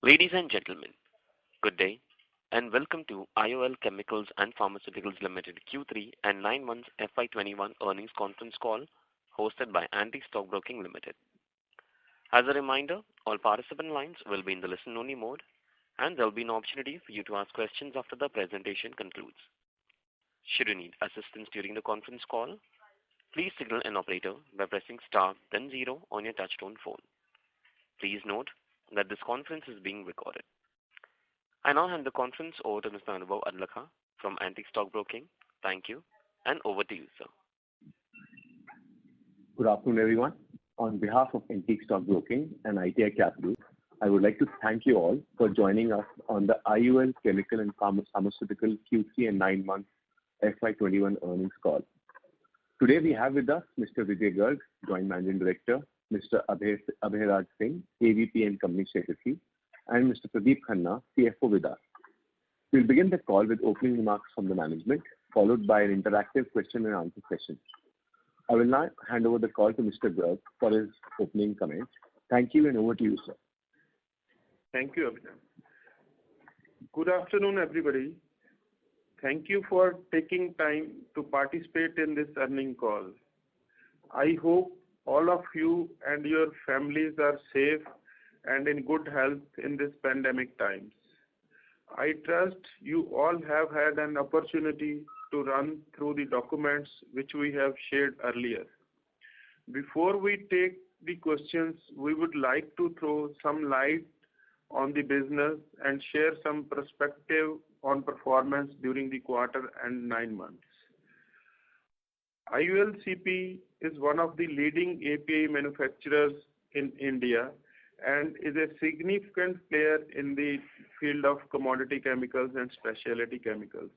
Ladies and gentlemen, good day and welcome to IOL Chemicals and Pharmaceuticals Limited Q3 and 9 months FY21 earnings conference call hosted by Antique Stock Broking Limited. As a reminder, all participant lines will be in the listen-only mode and there will be an opportunity for you to ask questions after the presentation concludes. Should you need assistance during the conference call, please signal an operator by pressing star then 0 on your touchtone phone. Please note that this conference is being recorded. I now hand the conference over to Mr. Anubhav Adlakha from Antique Stock Broking. Thank you, and over to you, sir. Good afternoon, everyone. On behalf of Antique Stock Broking and ITI Capital, I would like to thank you all for joining us on the IOL Chemical and Pharmaceutical Q3 and 9 months FY21 earnings call. Today we have with us Mr. Vijay Garg, Joint Managing Director, Mr. Abhay Singh, AVP and Company Secretary, and Mr. Pradeep Khanna, CFO with us. We'll begin the call with opening remarks from the management, followed by an interactive question and answer session. I will now hand over the call to Mr. Garg for his opening comments. Thank you, and over to you, sir. Thank you, Abhay. Good afternoon, everybody. Thank you for taking time to participate in this earnings call. I hope all of you and your families are safe and in good health in this pandemic times. I trust you all have had an opportunity to run through the documents which we have shared earlier. Before we take the questions, we would like to throw some light on the business and share some perspective on performance during the quarter and 9 months. IOLCP is one of the leading API manufacturers in India and is a significant player in the field of commodity chemicals and specialty chemicals.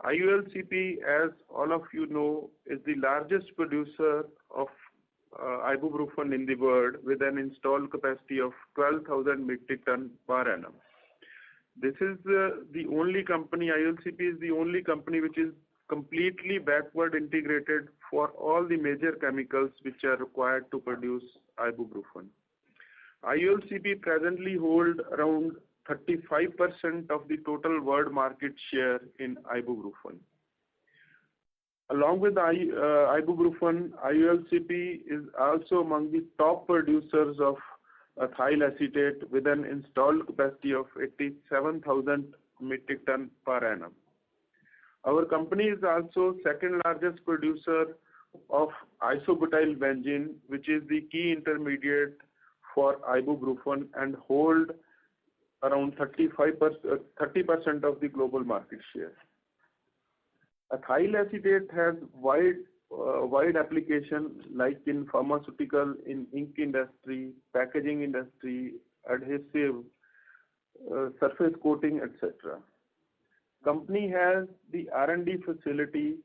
IOLCP, as all of you know, is the largest producer of ibuprofen in the world with an installed capacity of 12,000 metric ton per annum. This is the only company, IOLCP is the only company which is completely backward integrated for all the major chemicals which are required to produce ibuprofen. IOLCP presently holds around 35% of the total world market share in ibuprofen. Along with ibuprofen, IOLCP is also among the top producers of ethyl acetate with an installed capacity of 87,000 metric ton per annum. Our company is also second largest producer of isobutyl benzene, which is the key intermediate for ibuprofen and hold around 30% of the global market share. Ethyl acetate has wide application like in pharmaceutical, in ink industry, packaging industry, adhesive, surface coating, etc. Company has the R&D facility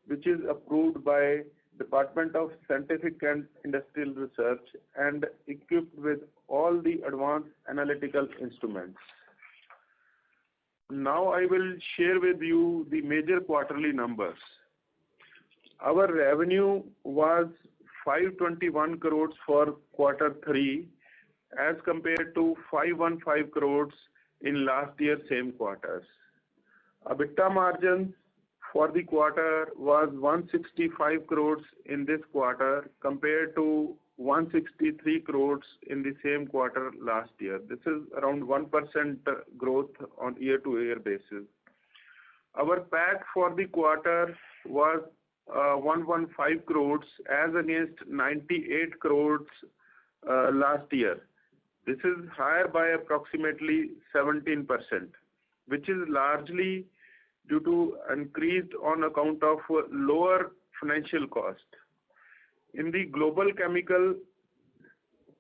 which is approved by Department of Scientific and Industrial Research and equipped with all the advanced analytical instruments. Now I will share with you the major quarterly numbers. Our revenue was 521 crores for quarter 3 as compared to 515 crores in last year same quarters. EBITDA margins for the quarter was 165 crores in this quarter compared to 163 crores in the same quarter last year. This is around 1% growth on year-to-year basis. Our PAT for the quarter was 115 crores as against 98 crores last year. This is higher by approximately 17%, which is largely due to increased on account of lower financial cost. In the global chemicals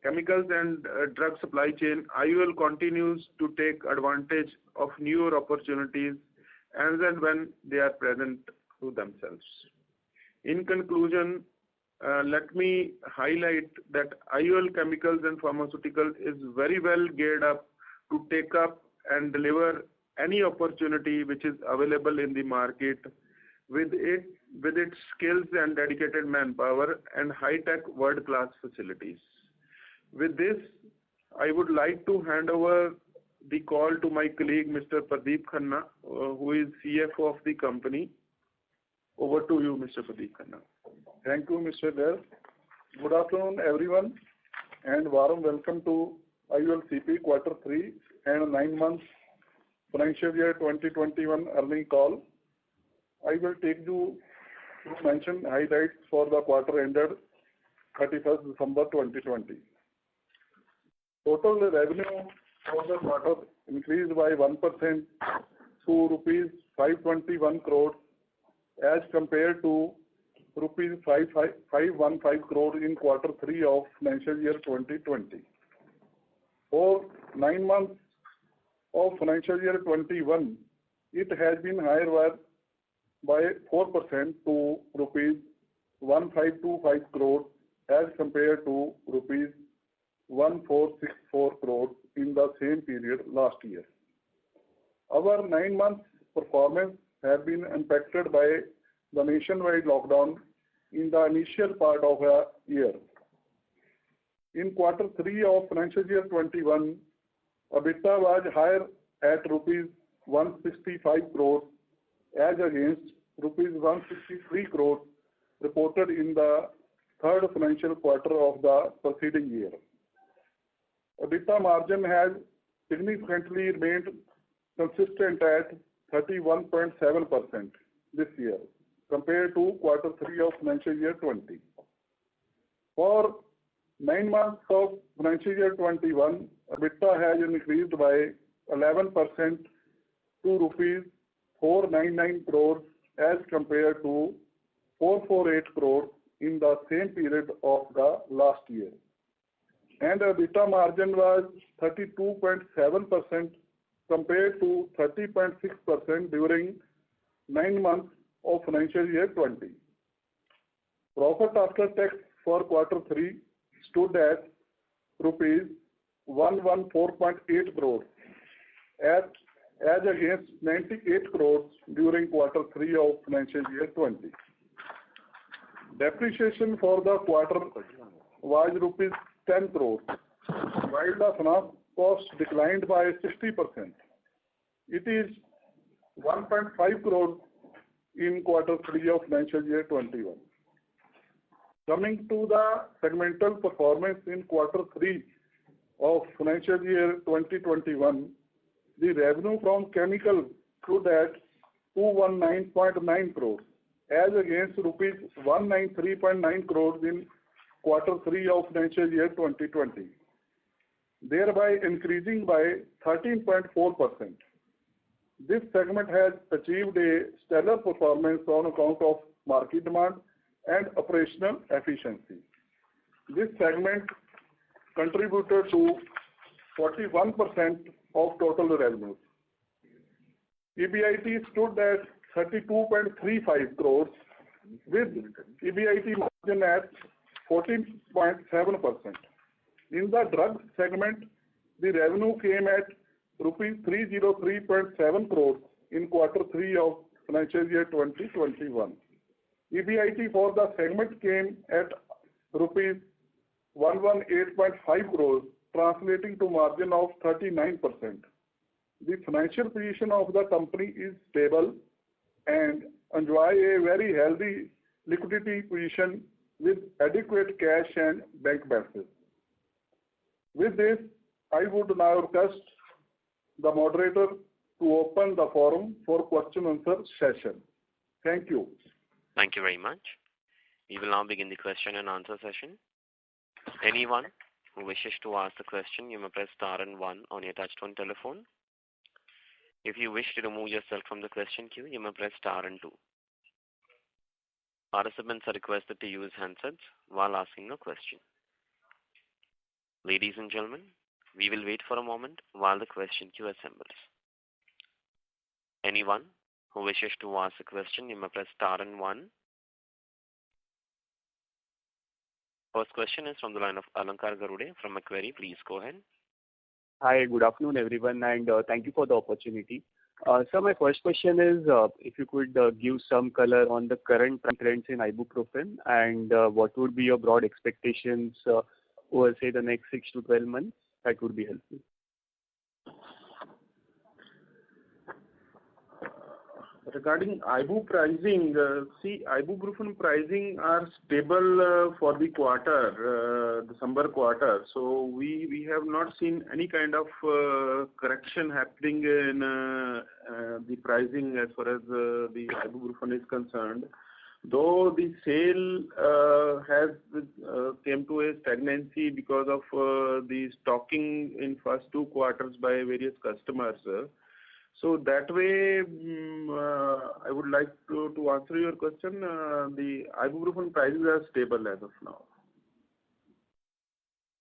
and drug supply chain, IOL continues to take advantage of newer opportunities as and when they are present to themselves. In conclusion, let me highlight that IOL Chemicals and Pharmaceuticals is very well geared up to take up and deliver any opportunity which is available in the market with its skills and dedicated manpower and high-tech world-class facilities. With this, I would like to hand over the call to my colleague, Mr. Pradeep Khanna, who is CFO of the company. Over to you, Mr. Pradeep Khanna. Thank you, Mr. Der. Good afternoon, everyone, and warm welcome to IULCP Quarter 3 and 9 months Financial Year 2021 earnings call. I will take you to mention highlights for the quarter ended 31st December 2020. Total revenue for the quarter increased by 1% to rupees 521 crore as compared to rupees 515 crore in quarter 3 of financial year 2020. For 9 months of financial year 21, it has been higher by 4% to rupees 1525 crore as compared to rupees 1464 crore in the same period last year. Our 9 months performance has been impacted by the nationwide lockdown in the initial part of the year. In quarter 3 of financial year 21, EBITDA was higher at rupees 165 crore as against rupees 163 crore reported in the third financial quarter of the preceding year. EBITDA margin has significantly remained consistent at 31.7% this year compared to quarter 3 of financial year 20. For 9 months of financial year 21, EBITDA has increased by 11% to rupees 499 crore as compared to 448 crore in the same period of the last year. And EBITDA margin was 32.7% compared to 30.6% during 9 months of financial year 20. Profit after tax for quarter 3 stood at rupees 114.8 crore as against 98 crores during quarter 3 of financial year 20. Depreciation for the quarter was rupees 10 crores, while the finance cost declined by 60%. It is 1.5 crores in quarter 3 of financial year 21. Coming to the segmental performance in quarter 3 of financial year 2021, the revenue from chemical stood at 219.9 crores as against rupees 193.9 crores in quarter 3 of financial year 2020, thereby increasing by 13.4%. This segment has achieved a stellar performance on account of market demand and operational efficiency. This segment contributed to 41% of total revenues. EBIT stood at 32.35 crores with EBIT margin at 14.7%. In the drug segment, the revenue came at rupees 303.7 crores in quarter 3 of financial year 2021. EBIT for the segment came at rupees 118.5 crores, translating to margin of 39%. The financial position of the company is stable and enjoy a very healthy liquidity position with adequate cash and bank balances. With this, I would now request the moderator to open the forum for question and answer session. Thank you. Thank you very much. We will now begin the question and answer session. Anyone who wishes to ask a question, you may press star and 1 on your touchtone telephone. If you wish to remove yourself from the question queue, you may press star and 2. Participants are requested to use handsets while asking a question. Ladies and gentlemen, we will wait for a moment while the question queue assembles. Anyone who wishes to ask a question, you may press star and 1. First question is from the line of Alankar Garude from Macquarie. Please go ahead. Hi, good afternoon everyone, and thank you for the opportunity. So my first question is if you could give some color on the current trends in ibuprofen and what would be your broad expectations over say the next 6 to 12 months, that would be helpful. Regarding Ibu pricing, see, ibuprofen pricing are stable for the quarter, December quarter. So we have not seen any kind of correction happening in the pricing as far as the ibuprofen is concerned. Though the sale has came to a stagnancy because of the stocking in first 2 quarters by various customers. So that way, I would like to answer your question. The ibuprofen prices are stable as of now.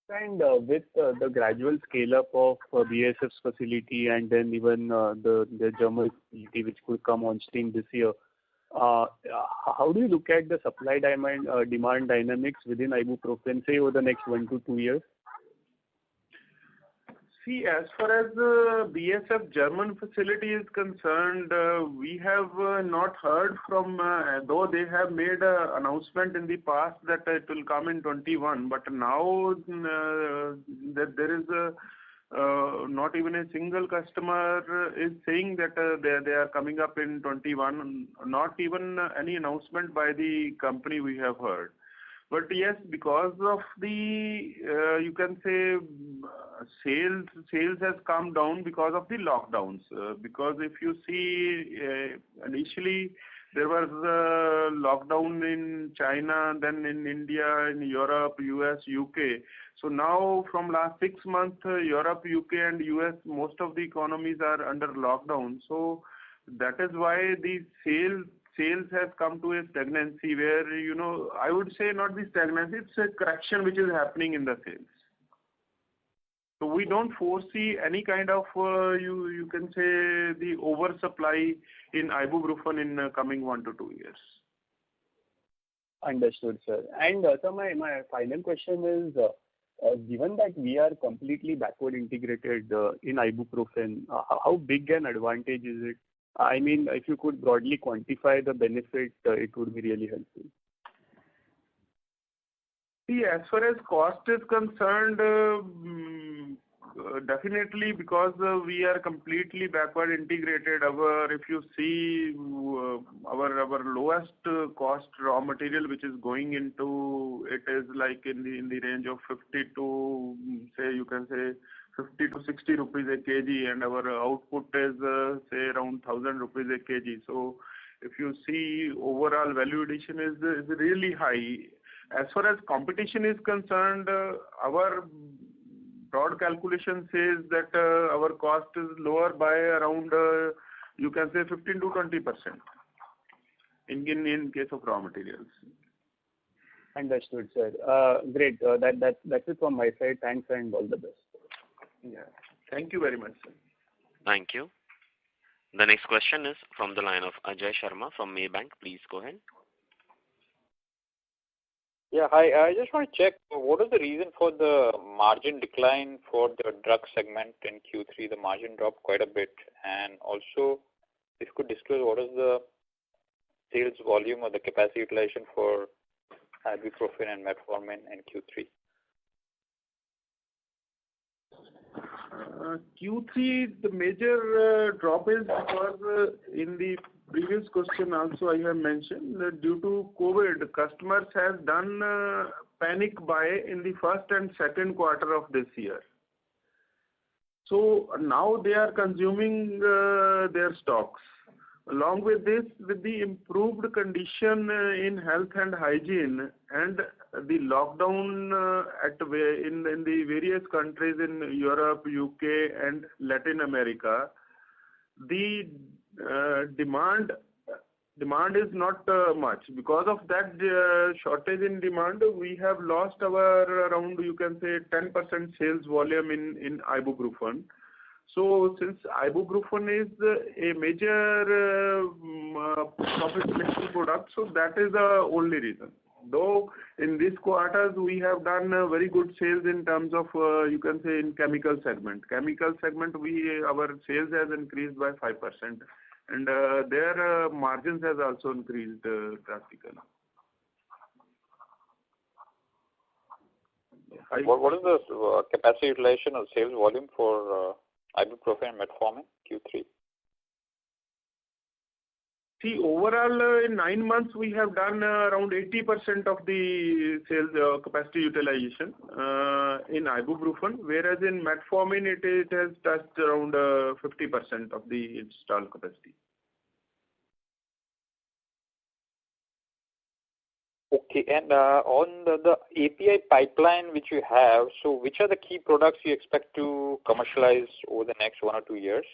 And with the gradual scale-up of BASF's facility and then even the German facility which could come on stream this year, how do you look at the supply-demand dynamics within ibuprofen, say, over the next 1 to 2 years? See, as far as BASF German facility is concerned, we have not heard from, though they have made an announcement in the past that it will come in 21, but now that there is not even a single customer is saying that they are coming up in 21, not even any announcement by the company we have heard. But yes, because of the, you can say, sales has come down because of the lockdowns. Because if you see, initially there was a lockdown in China, then in India, in Europe, US, UK. So now from last 6 months, Europe, UK and US, most of the economies are under lockdown. So that is why the sales has come to a stagnancy where, I would say not the stagnancy, it's a correction which is happening in the sales. So we don't foresee any kind of, you can say, the oversupply in ibuprofen in coming 1 to 2 years. Understood, sir. And so my final question is, given that we are completely backward integrated in ibuprofen, how big an advantage is it? I mean, if you could broadly quantify the benefit, it would be really helpful. See, as far as cost is concerned, definitely because we are completely backward integrated. If you see our lowest cost raw material which is going into it is like in the range of 50 to say you can say 50 to 60 rupees a kg, and our output is say around 1,000 rupees a kg. So if you see overall value addition is really high. As far as competition is concerned, our broad calculation says that our cost is lower by around you can say 15 to 20% in case of raw materials. Understood, sir. Great. That's it from my side. Thanks and all the best. Yeah. Thank you very much, sir. Thank you. The next question is from the line of Ajay Sharma from Maybank. Please go ahead. Yeah, hi. I just want to check what is the reason for the margin decline for the drug segment in Q3? The margin dropped quite a bit, and also if you could disclose what is the sales volume or the capacity utilization for ibuprofen and metformin in Q3. Q3, the major drop is because in the previous question also I have mentioned that due to COVID, customers have done panic buy in the first and second quarter of this year. So now they are consuming their stocks. Along with this, with the improved condition in health and hygiene and the lockdown in the various countries in Europe, UK and Latin America, the demand is not much. Because of that shortage in demand, we have lost our around, you can say, 10% sales volume in ibuprofen. So since ibuprofen is a major profit-making product, so that is the only reason. Though in this quarters we have done very good sales in terms of you can say in chemical segment. Chemical segment our sales has increased by 5%, and their margins has also increased drastically. What is the capacity utilization of sales volume for ibuprofen and metformin Q3? See, overall, in 9 months, we have done around 80% of the sales capacity utilization in ibuprofen, whereas in metformin, it has touched around 50% of the installed capacity. Okay, and on the API pipeline which you have, so which are the key products you expect to commercialize over the next 1 or 2 years?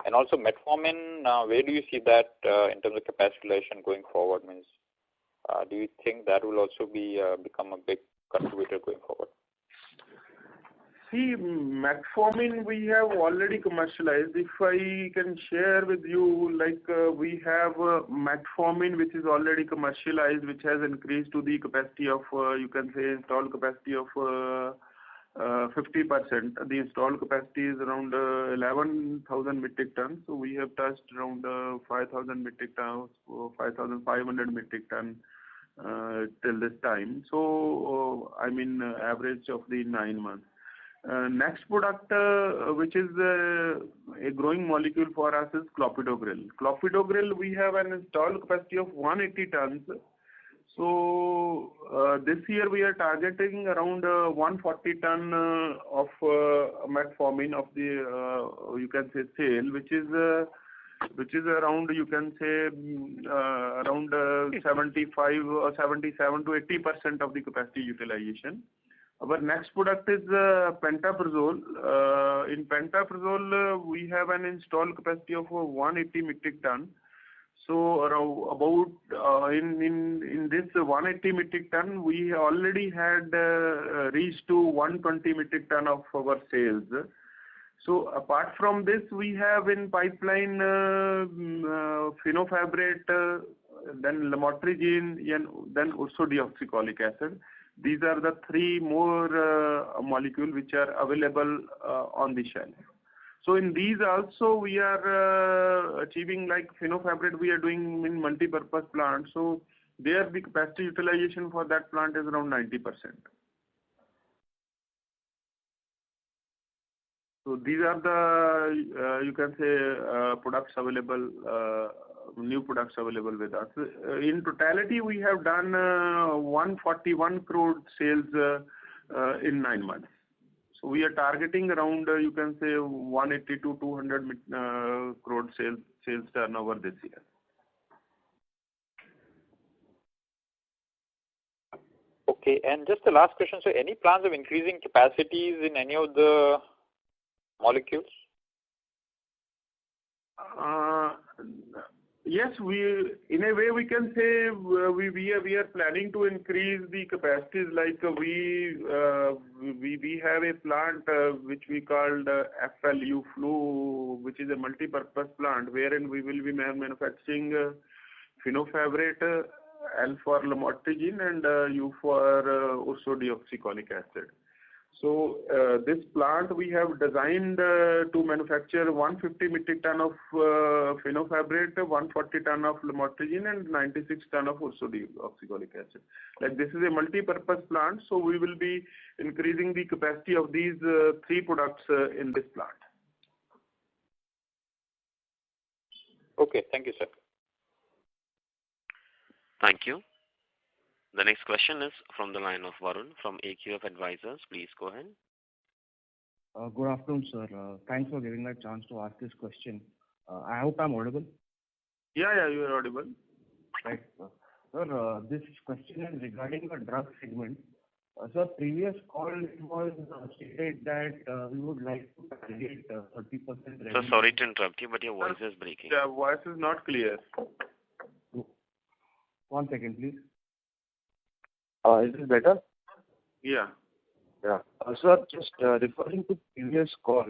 And also metformin, where do you see that in terms of capacity utilization going forward? Means, do you think that will also be become a big contributor going forward? See, metformin we have already commercialized. If I can share with you, like we have metformin which is already commercialized, which has increased to the capacity of, you can say, installed capacity of 50%. The installed capacity is around 11,000 metric tons. So we have touched around 5,000 metric tons, 5,500 metric tons till this time. So, I mean, average of the 9 months. Next product, which is a growing molecule for us, is clopidogrel. Clopidogrel, we have an installed capacity of 180 tons. So this year we are targeting around 140 ton of metformin of the you can say sale, which is around, you can say, around 75 or 77 to 80% of the capacity utilization. Our next product is pantoprazole. In pantoprazole, we have an installed capacity of 180 metric ton. So about in this 180 metric ton, we already had reached to 120 metric ton of our sales. So apart from this, we have in pipeline fenofibrate, then lamotrigine, then ursodeoxycholic acid. These are the 3 more molecules which are available on the shelf. So in these also we are achieving, like fenofibrate we are doing in multi-purpose plant. So there the capacity utilization for that plant is around 90%. So these are the you can say products available, new products available with us. In totality, we have done 141 crore sales in 9 months. So we are targeting around, you can say, 180 to 200 crore sales turnover this year. Okay, and just the last question. So any plans of increasing capacities in any of the molecules? Yes, in a way we can say we are planning to increase the capacities. Like we have a plant which we called FLU Flu, which is a multi-purpose plant wherein we will be manufacturing fenofibrate, L for lamotrigine, and U for ursodeoxycholic acid. So this plant we have designed to manufacture 150 metric ton of fenofibrate, 140 ton of lamotrigine, and 96 ton of ursodeoxycholic acid. Like this is a multi-purpose plant, so we will be increasing the capacity of these 3 products in this plant. Okay, thank you, sir. Thank you. The next question is from the line of Varun from AQF Advisors. Please go ahead. Good afternoon, sir. Thanks for giving me a chance to ask this question. I hope I'm audible. Yeah, you are audible. Right. Sir, this question is regarding the drug segment. Sir, previous call it was stated that we would like to target 30% revenue. So sorry to interrupt you, but your voice is breaking. The voice is not clear. 1 second, please. Is this better? Yeah. Yeah. Sir, just referring to previous call,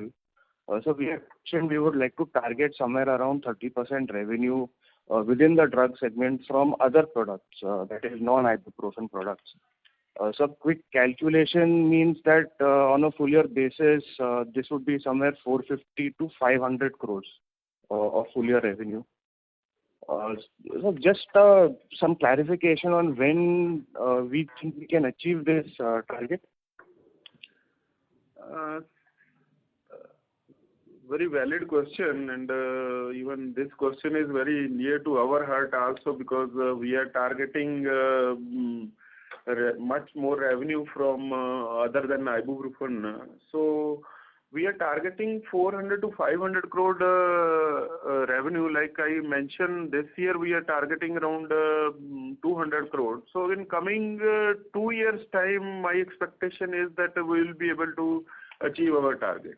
so we have mentioned we would like to target somewhere around 30% revenue within the drug segment from other products, that is non-ibuprofen products. So quick calculation means that on a full year basis, this would be somewhere 450 to 500 crores of full year revenue. So just some clarification on when we think we can achieve this very valid question, and even this question is very near to our heart also, because we are targeting much more revenue from other than ibuprofen. So we are targeting 400 to 500 crore revenue. Like I mentioned, this year we are targeting around 200 crore. So in coming 2 years' time, my expectation is that we will be able to achieve our target.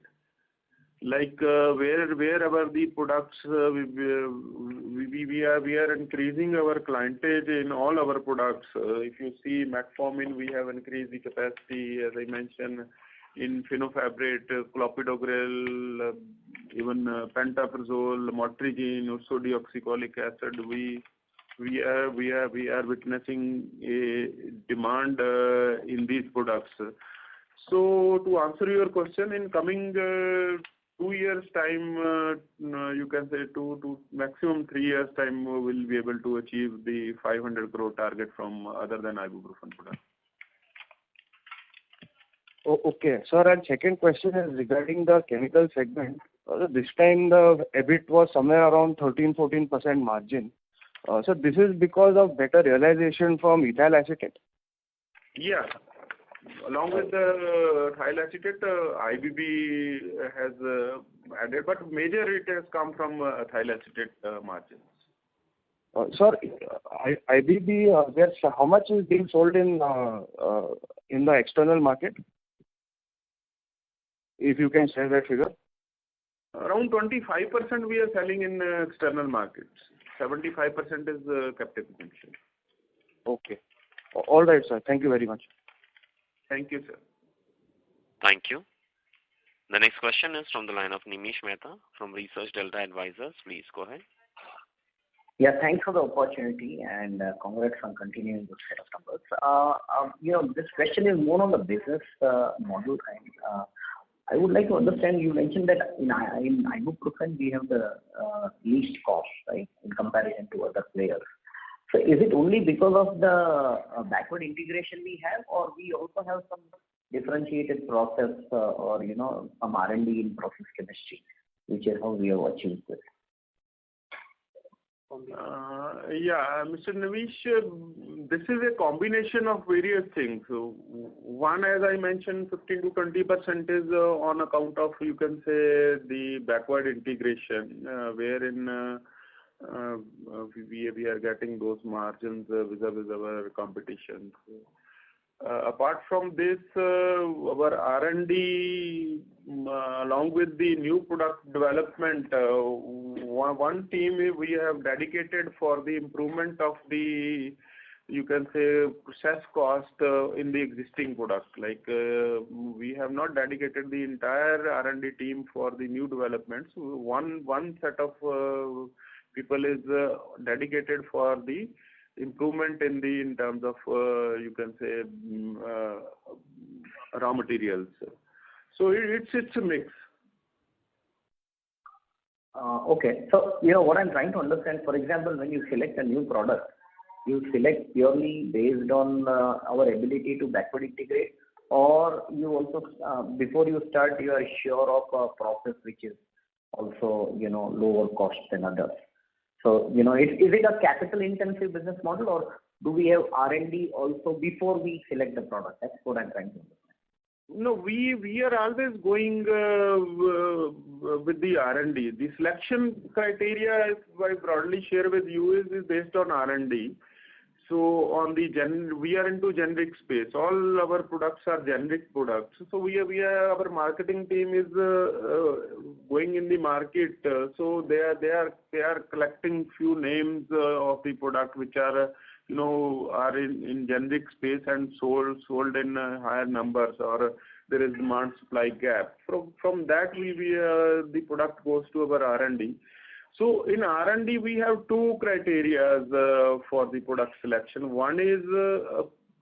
Like wherever the products we are increasing our clientage in all our products. If you see metformin, we have increased the capacity, as I mentioned, in fenofibrate, clopidogrel, even pantoprazole, motrigine, ursodeoxycholic acid. We are witnessing a demand in these products. So to answer your question, in coming 2 years time, you can say 2 to maximum 3 years time, we will be able to achieve the 500 crore target from other than ibuprofen products. Oh, okay. Sir, and second question is regarding the chemical segment. This time the EBIT was somewhere around 13-14% margin. So this is because of better realization from ethyl acetate? Yeah. Along with the ethyl acetate, IBB has added, but major it has come from ethyl acetate margins. Sir, IBB, how much is being sold in the external market? If you can share that figure. Around 25% we are selling in external markets. 75% is captive consumption. Okay. All right, sir. Thank you very much. Thank you, sir. Thank you. The next question is from the line of Nimish Mehta from Research Delta Advisors. Please go ahead. Yeah, thanks for the opportunity, and congrats on continuing good set of numbers. This question is more on the business model, and I would like to understand, you mentioned that in ibuprofen we have the least cost, right, in comparison to other players. So is it only because of the backward integration we have, or we also have some differentiated process or some R&D in process chemistry, which is how we have achieved this? Yeah, Mr. Nimish, this is a combination of various things. So one, as I mentioned, 15 to 20% is on account of, you can say, the backward integration, wherein we are getting those margins vis-a-vis our competition. Apart from this, our R&D, along with the new product development, one team we have dedicated for the improvement of the, you can say, process cost in the existing product. Like we have not dedicated the entire R&D team for the new developments. One set of people is dedicated for the improvement in terms of you can say raw materials. So it's a mix. Okay. So what I'm trying to understand, for example, when you select a new product, you select purely based on our ability to backward integrate, or you also before you start you are sure of a process which is also lower cost than others. So, is it a capital intensive business model, or do we have R&D also before we select the product? That's what I'm trying to understand. No, we are always going with the R&D. The selection criteria, if I broadly share with you, is based on R&D. So on the we are into generic space. All our products are generic products. So our marketing team is going in the market. So they are collecting few names of the product which are are in generic space and sold in higher numbers, or there is demand supply gap. From that the product goes to our R&D. So in R&D, we have two criteria for the product selection. One is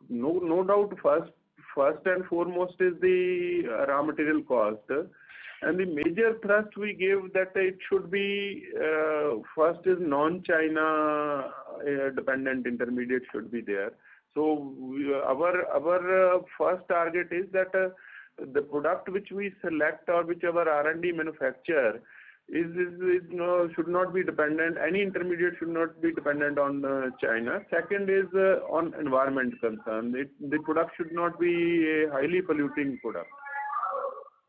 no doubt first and foremost is the raw material cost, and the major thrust we give that it should be first is non-China dependent intermediate should be there. So our first target is that the product which we select or which our R&D manufacture should not be dependent, any intermediate should not be dependent on China. Second is on environment concern. The product should not be a highly polluting product.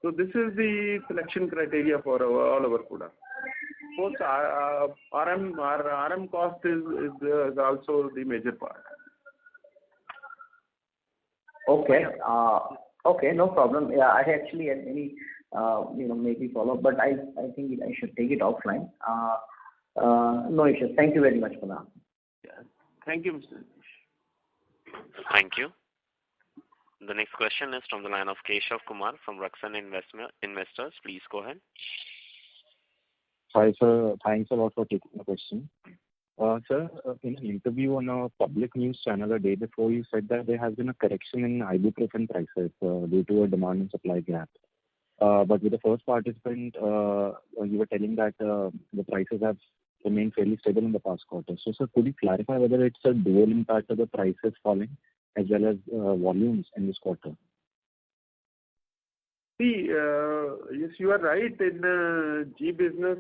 So this is the selection criteria for all our products. Of course, RM cost is also the major part. Okay. Okay, no problem. Yeah, I actually had any, maybe follow up, but I think I should take it offline. No issues. Thank you very much for that. Yeah. Thank you, Mr. Thank you. The next question is from the line of Keshav Kumar from Raksan Investors. Please go ahead. Hi, sir. Thanks a lot for taking the question. Sir, in an interview on a public news channel a day before, you said that there has been a correction in ibuprofen prices due to a demand and supply gap. But with the first participant, you were telling that the prices have remained fairly stable in the past quarter. So, sir, could you clarify whether it's a dual impact of the prices falling as well as volumes in this quarter? See, yes, you are right. In G Business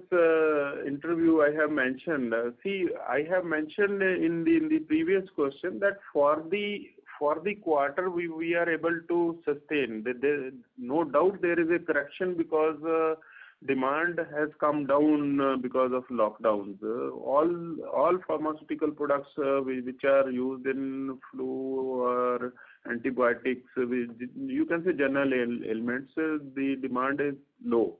interview, I have mentioned. I have mentioned in the previous question that for the quarter we are able to sustain. No doubt there is a correction because demand has come down because of lockdowns. All pharmaceutical products which are used in flu or antibiotics, you can say general ailments, the demand is low.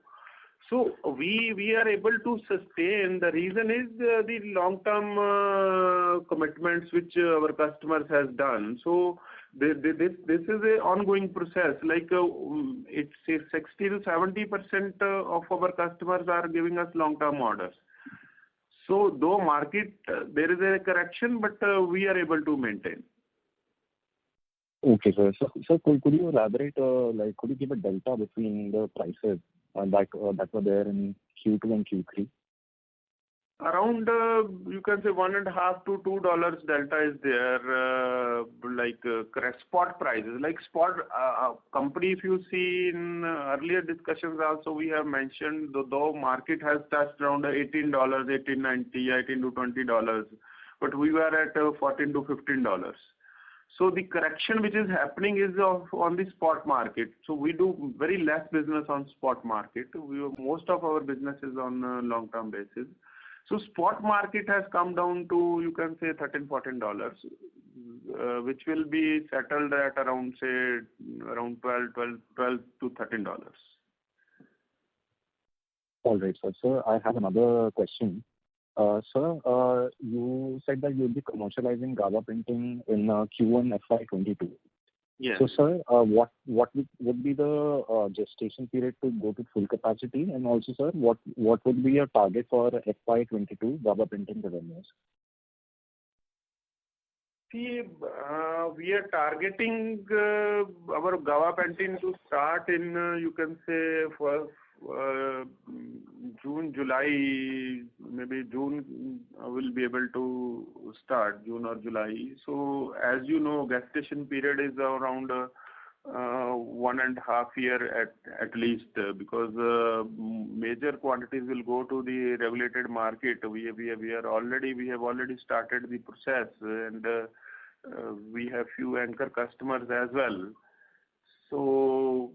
So we are able to sustain. The reason is the long-term commitments which our customers has done. So this is an ongoing process. Like it's 60 to 70% of our customers are giving us long-term orders. So though market there is a correction, but we are able to maintain. Okay, sir. So could you elaborate, could you give a delta between the prices that were there in Q2 and Q3? Around, you can say $1.5 to $2 delta is there, correct spot prices. Like spot company, if you see in earlier discussions also, we have mentioned, though market has touched around $18, $18.90, $18 to $20, but we were at $14 to $15. So the correction which is happening is on the spot market. So we do very less business on spot market. Most of our business is on a long-term basis. So spot market has come down to, you can say, $13, $14, which will be settled at around, say, around $12 to $13. All right, sir. Sir, I have another question. Sir, you said that you'll be commercializing gabapentin in Q1 FY22. Yes. So, sir, what would be the gestation period to go to full capacity? And also, sir, what would be your target for FY22 gabapentin revenues? See, we are targeting our gabapentin to start in, you can say, for June, July, maybe June will be able to start, June or July. So as you know, gestation period is around 1.5 years at least, because major quantities will go to the regulated market. We have already started the process, and we have few anchor customers as well. So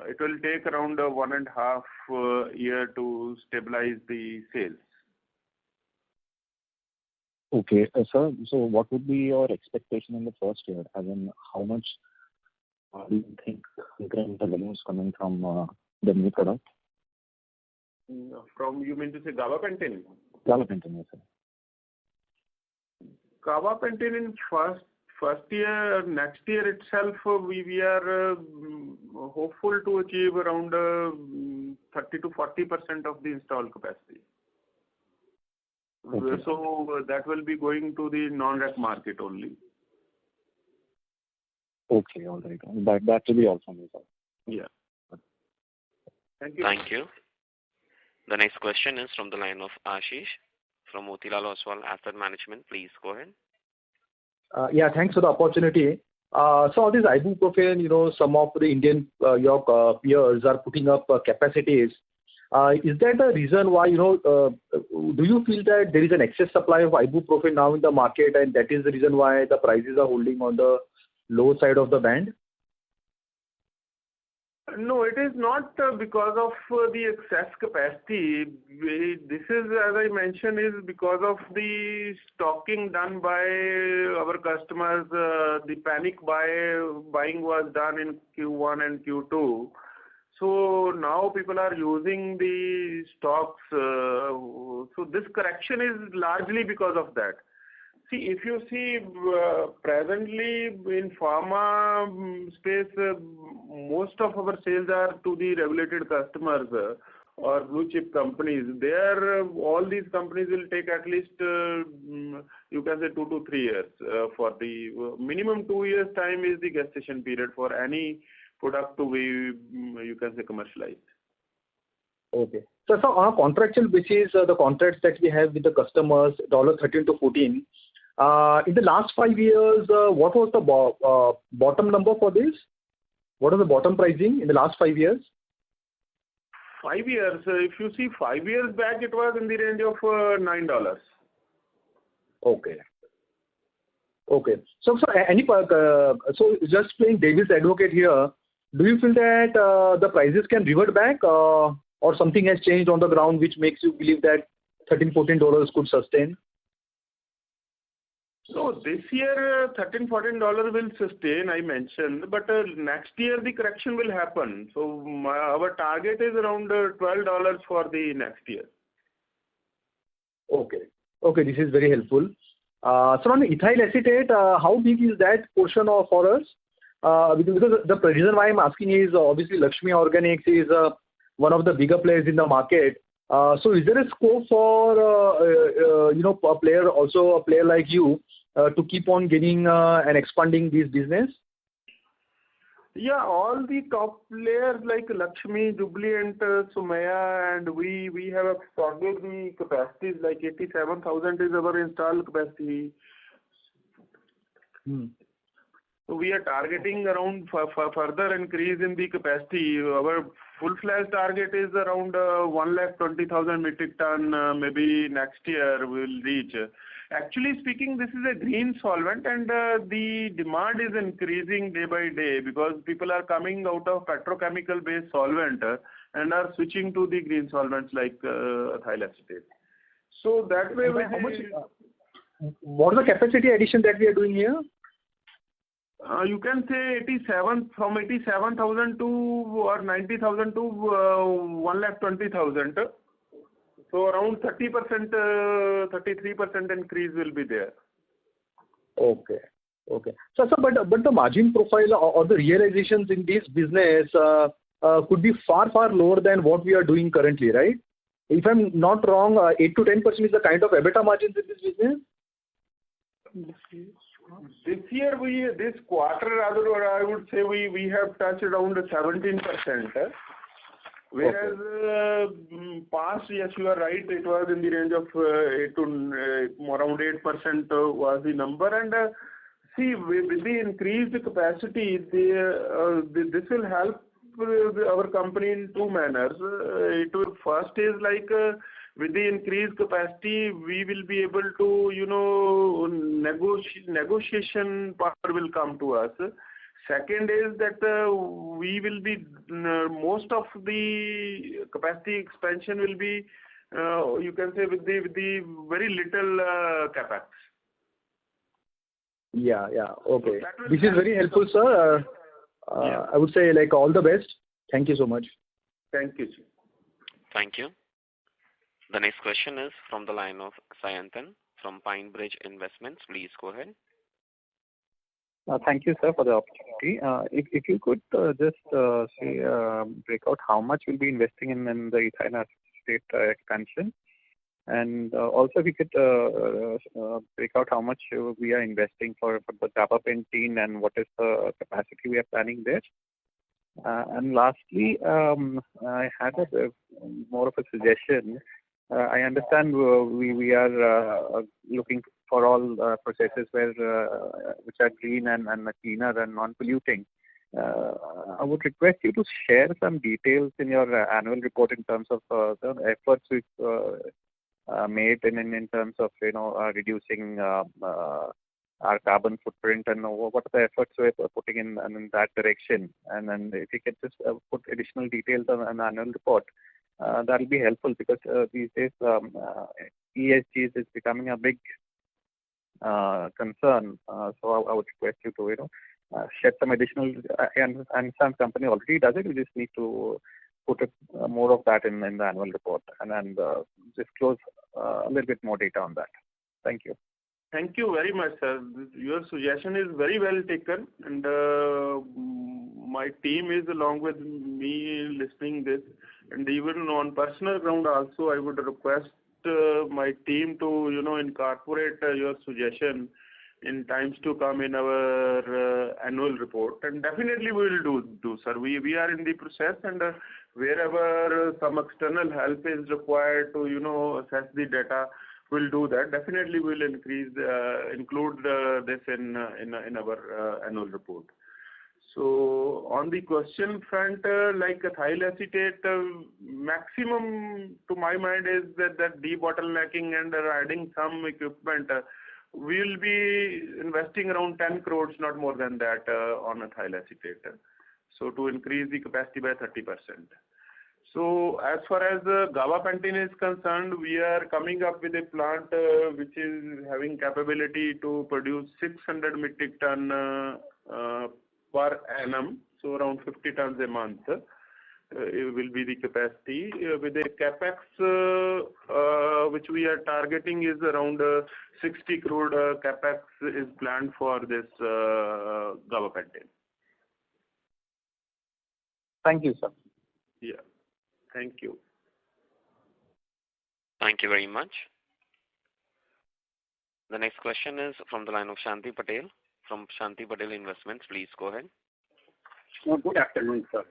it will take around 1.5 year to stabilize the sales. Okay, sir. So what would be your expectation in the first year? As in, how much do you think incremental revenue is coming from the new product? From, you mean to say gabapentin? Gabapentin, yes, sir. Gabapentin in first year, next year itself, we are hopeful to achieve around 30 to 40% of the installed capacity. Okay. So that will be going to the non-rec market only. Okay, all right. That will be all from me, sir. Yeah. Thank you. Thank you. The next question is from the line of Ashish from Motilal Oswal Asset Management. Please go ahead. Yeah, thanks for the opportunity. So all this ibuprofen, some of the Indian your peers are putting up capacities. Is that the reason why, do you feel that there is an excess supply of ibuprofen now in the market, and that is the reason why the prices are holding on the low side of the band? No, it is not because of the excess capacity. This is, as I mentioned, is because of the stocking done by our customers. The panic buying was done in Q1 and Q2. So now people are using the stocks. So this correction is largely because of that. See, if you see presently in pharma space, most of our sales are to the regulated customers or blue chip companies. There, all these companies will take at least, you can say 2 to 3 years. For the minimum 2 years time is the gestation period for any product to be, you can say, commercialized. Okay. So on a contractual basis, the contracts that we have with the customers, $13 to 14. In the last 5 years, what was the bottom number for this? What is the bottom pricing in the last 5 years? 5 years. If you see 5 years back, it was in the range of $9. Okay. Okay. So just playing devil's advocate here, do you feel that the prices can revert back, or something has changed on the ground which makes you believe that $13-14 could sustain? So this year, $13-14 will sustain, I mentioned, but next year the correction will happen. So our target is around $12 for the next year. Okay. Okay, this is very helpful. So on the ethyl acetate, how big is that portion for us? Because the reason why I'm asking is obviously Lakshmi Organics is one of the bigger players in the market. So is there a scope for a player like you to keep on getting and expanding this business? Yeah, all the top players like Lakshmi, Jubilant, Sumaya, and we have expanded the capacities, like 87,000 is our installed capacity. So we are targeting around further increase in the capacity. Our full-fledged target is around 120,000 metric ton. Maybe next year we will reach. Actually speaking, this is a green solvent, and the demand is increasing day by day because people are coming out of petrochemical-based solvent and are switching to the green solvents like ethyl acetate. So that way, what is the capacity addition that we are doing here? You can say 87,000 to or 90,000 to 120,000. So around 30%, 33% increase will be there. Okay. Okay. So but the margin profile or the realizations in this business could be far lower than what we are doing currently, right? If I'm not wrong, 8 to 10% is the kind of EBITDA margins in this business. This year, this quarter, rather, I would say we have touched around 17%. Whereas past, yes, you are right, it was in the range of 8 to around 8% was the number. And see, with the increased capacity, this will help our company in two manners. First is like with the increased capacity, we will be able to, negotiation power will come to us. Second is that we will be, most of the capacity expansion will be, you can say, with the very little capex. Yeah, okay. This is very helpful, sir. I would say like all the best. Thank you so much. Thank you, sir. Thank you. The next question is from the line of Sayantan from Pine Bridge Investments. Please go ahead. Thank you, sir, for the opportunity. If you could just break out how much we'll be investing in the ethyl acetate expansion, and also if you could break out how much we are investing for the gabapentin and what is the capacity we are planning there. And lastly, I had more of a suggestion. I understand we are looking for all processes which are green and cleaner and non-polluting. I would request you to share some details in your annual report in terms of the efforts we've made in terms of reducing our carbon footprint, and what are the efforts we're putting in that direction. And then if you could just put additional details on an annual report, that will be helpful, because these days ESG is becoming a big concern. So I would request you to shed some additional, and some company already does it. We just need to put more of that in the annual report, and disclose a little bit more data on that. Thank you. Thank you very much, sir. Your suggestion is very well taken, and my team is along with me listening this, and even on personal ground also, I would request my team to incorporate your suggestion in times to come in our annual report, and definitely we will do sir. We are in the process, and wherever some external help is required to assess the data, we'll do that. Definitely we'll include this in our annual report. So on the question front, like ethyl acetate, maximum to my mind is that debottlenecking and adding some equipment. We'll be investing around 10 crores, not more than that, on ethyl acetate. So to increase the capacity by 30%. So as far as gabapentin is concerned, we are coming up with a plant which is having capability to produce 600 metric ton per annum, so around 50 tons a month. It will be the capacity. With a capex which we are targeting is around 60 crore capex is planned for this gabapentin. Thank you, sir. Yeah. Thank you. Thank you very much. The next question is from the line of Shanti Patel from Shanti Patel Investments. Please go ahead. Good afternoon, sir.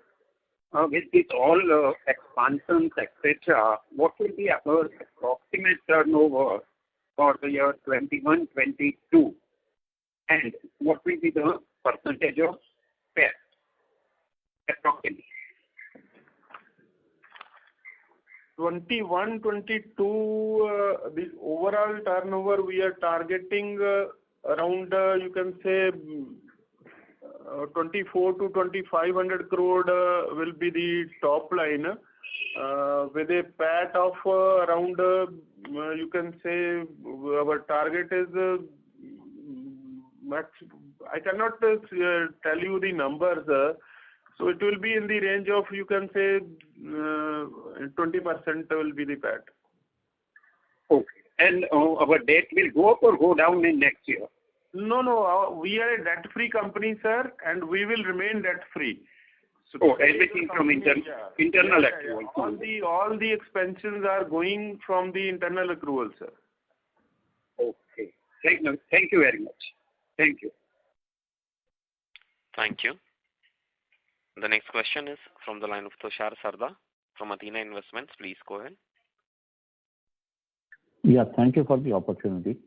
With this all expansions, etc., what will be our approximate turnover for the year 21-22, and what will be the percentage of PET approximately? 21-22, the overall turnover we are targeting around, you can say, 24 to 2500 crore will be the top line, with a PAT of around, you can say, our target is much. I cannot tell you the numbers. So it will be in the range of, you can say, 20% will be the PAT. Okay. And our debt will go up or go down in next year? No. We are a debt-free company, sir, and we will remain debt-free. So everything from internal accrual. All the expenses are going from the internal accrual, sir. Okay. Thank you very much. Thank you. Thank you. The next question is from the line of Tushar Sarda from Athena Investments. Please go ahead. Yeah, thank you for the opportunity.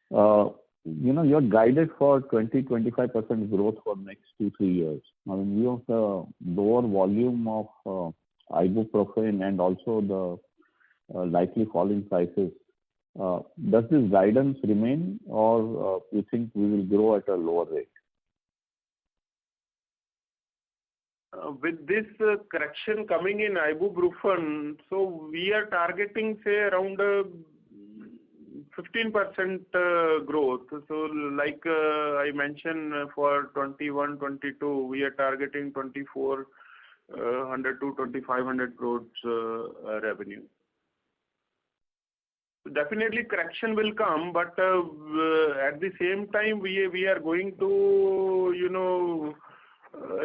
You're guided for 20-25% growth for next 2-3 years. Now, in view of the lower volume of ibuprofen and also the likely falling prices, does this guidance remain, or you think we will grow at a lower rate? With this correction coming in ibuprofen, so we are targeting, say, around 15% growth. So like I mentioned, for 21-22, we are targeting 2400 to 2500 crores revenue. Definitely correction will come, but at the same time, we are going to,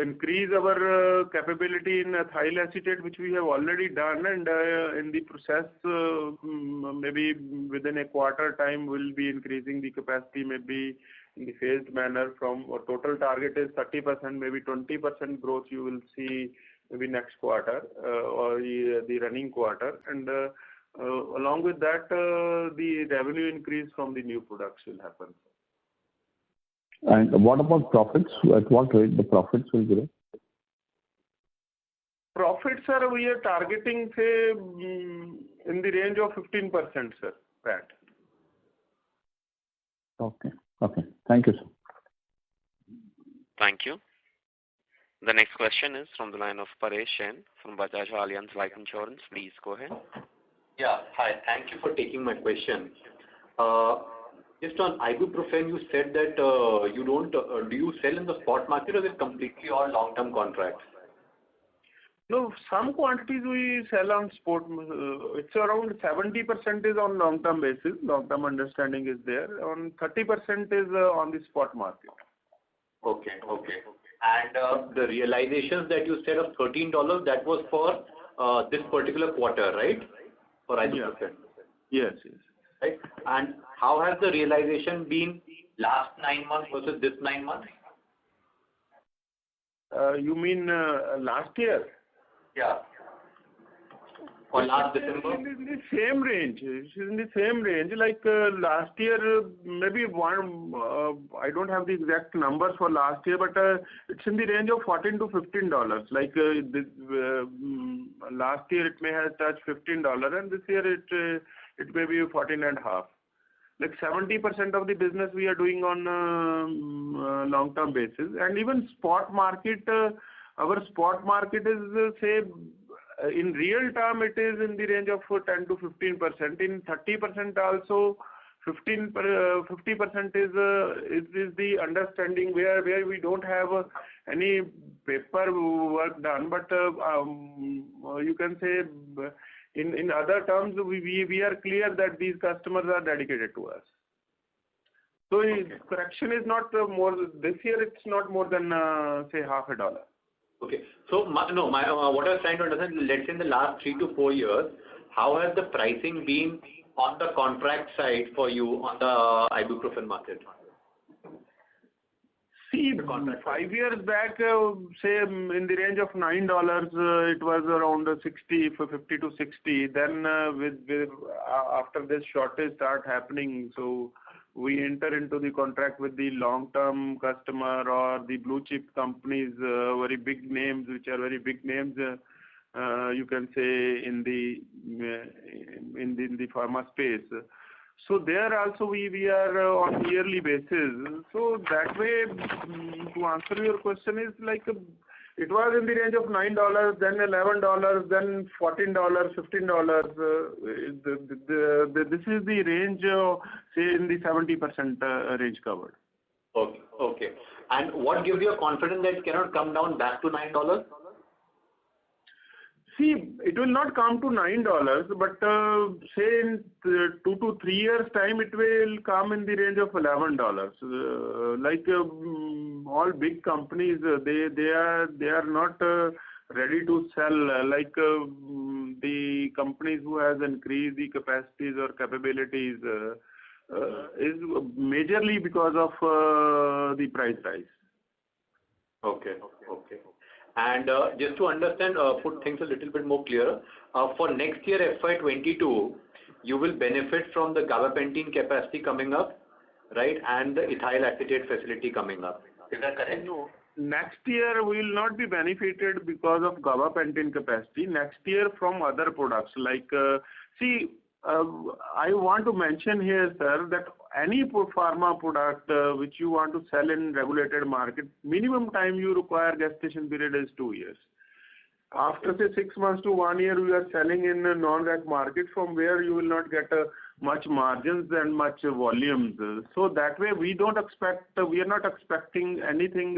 increase our capability in ethyl acetate, which we have already done, and in the process, maybe within a quarter time, we'll be increasing the capacity, maybe in the phased manner. From our total target is 30%, maybe 20% growth you will see maybe next quarter or the running quarter, and Along with that, the revenue increase from the new products will happen. And what about profits? At what rate the profits will grow? Profits, sir, we are targeting, say, in the range of 15%, sir, PAT. Okay. Okay. Thank you, sir. Thank you. The next question is from the line of Paresh Jain from Bajaj Allianz Life Insurance. Please go ahead. Yeah. Hi. Thank you for taking my question. Just on ibuprofen, you said that you don't. Do you sell in the spot market, or is it completely all long-term contracts? No, some quantities we sell on spot. It's around 70% is on long-term basis. Long-term understanding is there. On 30% is on the spot market. Okay. Okay. And the realizations that you said of $13, that was for this particular quarter, right? For ibuprofen. Yes. Yes. Right. And how has the realization been last 9 months versus this 9 months? You mean last year? Yeah. Or last December? In the same range. It's in the same range. Like last year, maybe one. I don't have the exact numbers for last year, but it's in the range of $14 to $15. Like this, last year, it may have touched $15, and this year it may be 14.5. Like 70% of the business we are doing on long-term basis, and even spot market. Our spot market is say. In real term, it is in the range of 10 to 15%. In 30% also, 50% is the understanding where we don't have any paperwork done, but you can say in other terms we are clear that these customers are dedicated to us. So correction is not more this year. It's not more than say $0.50. Okay. So, what I was trying to understand, let's say in the last 3 to 4 years, how has the pricing been on the contract side for you on the ibuprofen market? See, 5 years back, say in the range of $9, it was around 50 to 60. Then with after this shortage start happening, so we enter into the contract with the long-term customer or the blue chip companies, very big names, which are very big names. You can say in the pharma space. So there also we are on yearly basis. So that way, to answer your question is like it was in the range of $9, then $11, then $14, $15. This is the range, say in the 70% range covered. Okay. Okay. And what gives you confidence that it cannot come down back to $9? See, it will not come to $9, but say in 2 to 3 years time, it will come in the range of $11. Like all big companies, they are not ready to sell. Like the companies who has increased the capacities or capabilities is majorly because of the price rise. Okay. Okay. And just to understand, put things a little bit more clear, for next year FY22, you will benefit from the gabapentin capacity coming up, right, and the ethyl acetate facility coming up. Is that correct? No. Next year we will not be benefited because of gabapentin capacity. Next year from other products like I want to mention here, sir, that any pharma product which you want to sell in regulated market, minimum time you require gestation period is 2 years. After say 6 months to 1 year, we are selling in a non-reg market from where you will not get much margins and much volumes. So that way we are not expecting anything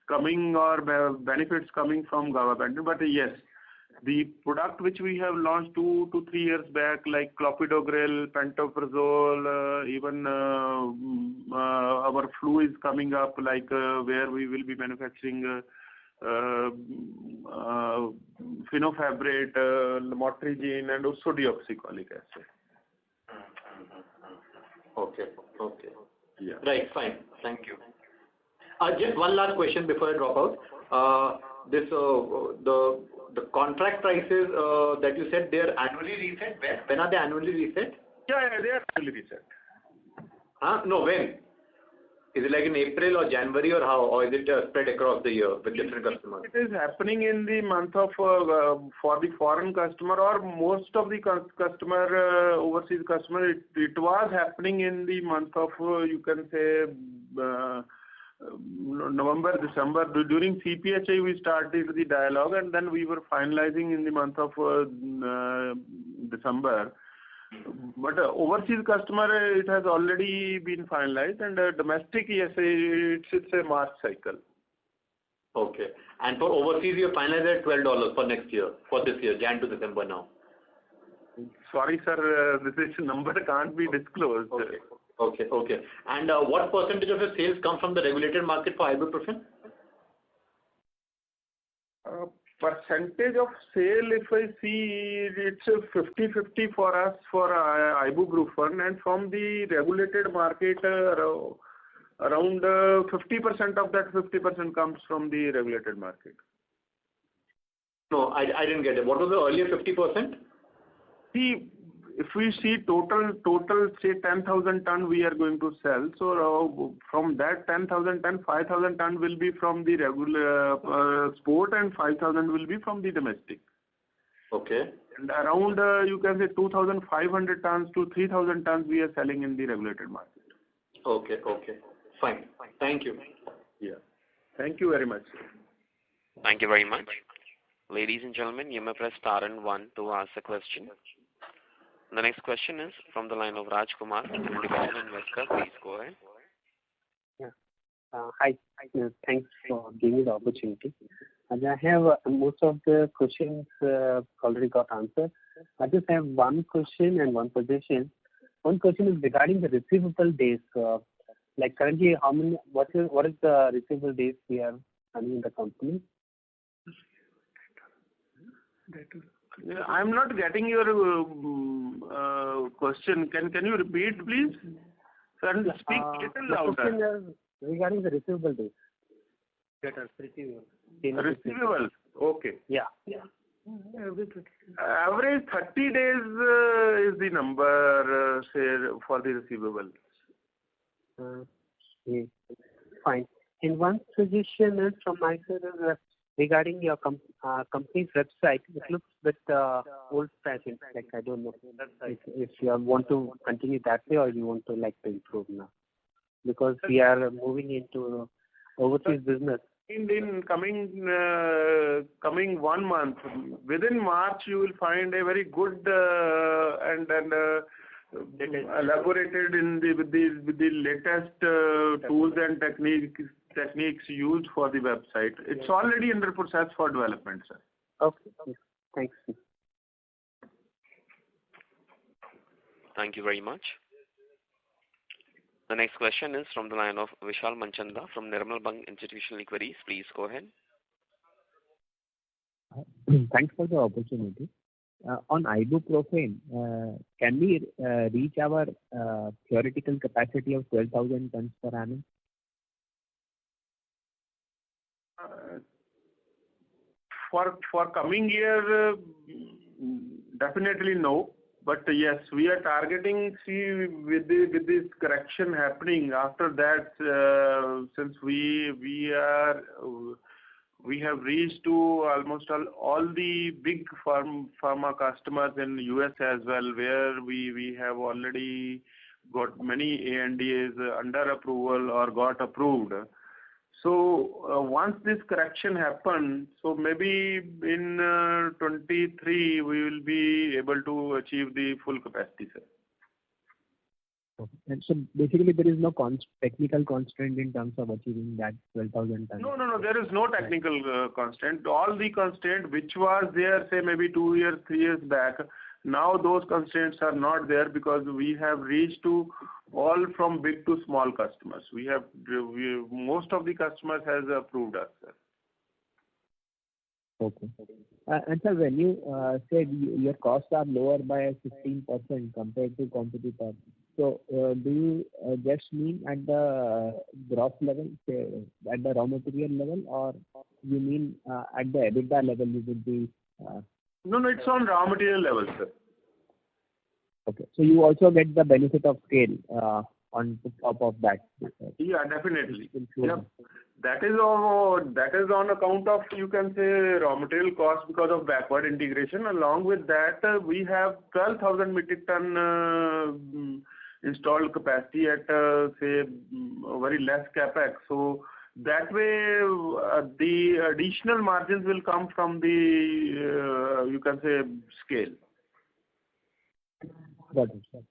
coming or benefits coming from gabapentin. But yes, the product which we have launched 2 to 3 years back, like clopidogrel, pantoprazole, even our flu is coming up, like where we will be manufacturing fenofibrate, lamotrigine, and also deoxycholic acid. Okay. Okay. Yeah. Right. Fine. Thank you. Just one last question before I drop out. this the contract prices that you said they're annually reset. When are they annually reset? Yeah, they are annually reset. No, when? Is it like in April or January or how? Or is it spread across the year with different customers? It is happening in the month of, for the foreign customer or most of the customer, overseas customer, it was happening in the month of, you can say, November, December. During CPHI, we started the dialogue and then we were finalizing in the month of December. But overseas customer, it has already been finalized, and domestic, yes, it's a March cycle. Okay. And for overseas, you finalized at $12 for next year, for this year, Jan to December now. Sorry, sir, this number can't be disclosed. Okay. And what percentage of your sales come from the regulated market for ibuprofen? Percentage of sale, if I see, it's 50-50 for us for ibuprofen, and from the regulated market, around 50% of that 50% comes from the regulated market. No, I didn't get it. What was the earlier 50%? See, if we see total say 10,000 ton we are going to sell. So from that 10,000 ton, 5,000 ton will be from the regular export and 5,000 will be from the domestic. Okay. And around you can say 2,500 tons to 3,000 tons we are selling in the regulated market. Okay. Fine. Thank you. Yeah. Thank you very much. Thank you very much. Ladies and gentlemen, you may press star and 1 to ask a question. The next question is from the line of Raj Kumar, individual investor. Please go ahead. Yeah. Hi. Thanks for giving me the opportunity. And I have most of the questions already got answered. I just have one question and one suggestion. One question is regarding the receivable days. Like currently, what is the receivable days we are having in the company? I'm not getting your question. Can you repeat, please? Sir, speak little louder. The question is regarding the receivable days. Receivable. Okay. Yeah. Average 30 days is the number, say, for the receivable. Fine. And one suggestion is from my side is regarding your company's website. It looks a bit old-fashioned. Like I don't know if you want to continue that way or you want to improve now, because we are moving into overseas business. In coming 1 month, within March, you will find a very good and elaborated with the latest tools and techniques used for the website. It's already under process for development, sir. Okay. Thanks. Thank you very much. The next question is from the line of Vishal Manchanda from Nirmal Bang Institutional Equities. Please go ahead. Thanks for the opportunity. On ibuprofen, can we reach our theoretical capacity of 12,000 tons per annum? For coming year, definitely no. But yes, we are targeting. See, with this correction happening after that, since we have reached to almost all the big pharma customers in US as well, where we have already got many ANDAs under approval or got approved. So once this correction happens, so maybe in 23 we will be able to achieve the full capacity, sir. Okay. And so basically there is no technical constraint in terms of achieving that 12,000 tons? No, there is no technical constraint. All the constraint which was there, say maybe 2 years, 3 years back, now those constraints are not there because we have reached to all from big to small customers. Most of the customers has approved us, sir. Okay. And sir, when you said your costs are lower by 15% compared to competitors, so do you just mean at the gross level, say, at the raw material level, or you mean at the EBITDA level you would be? No, it's on raw material level, sir. Okay. So you also get the benefit of scale on top of that. Yeah, definitely. Yeah. That is on account of, you can say, raw material cost because of backward integration. Along with that, we have 12,000 metric ton installed capacity at, say, very less capex. So that way, the additional margins will come from the, you can say, scale. Got it, sir.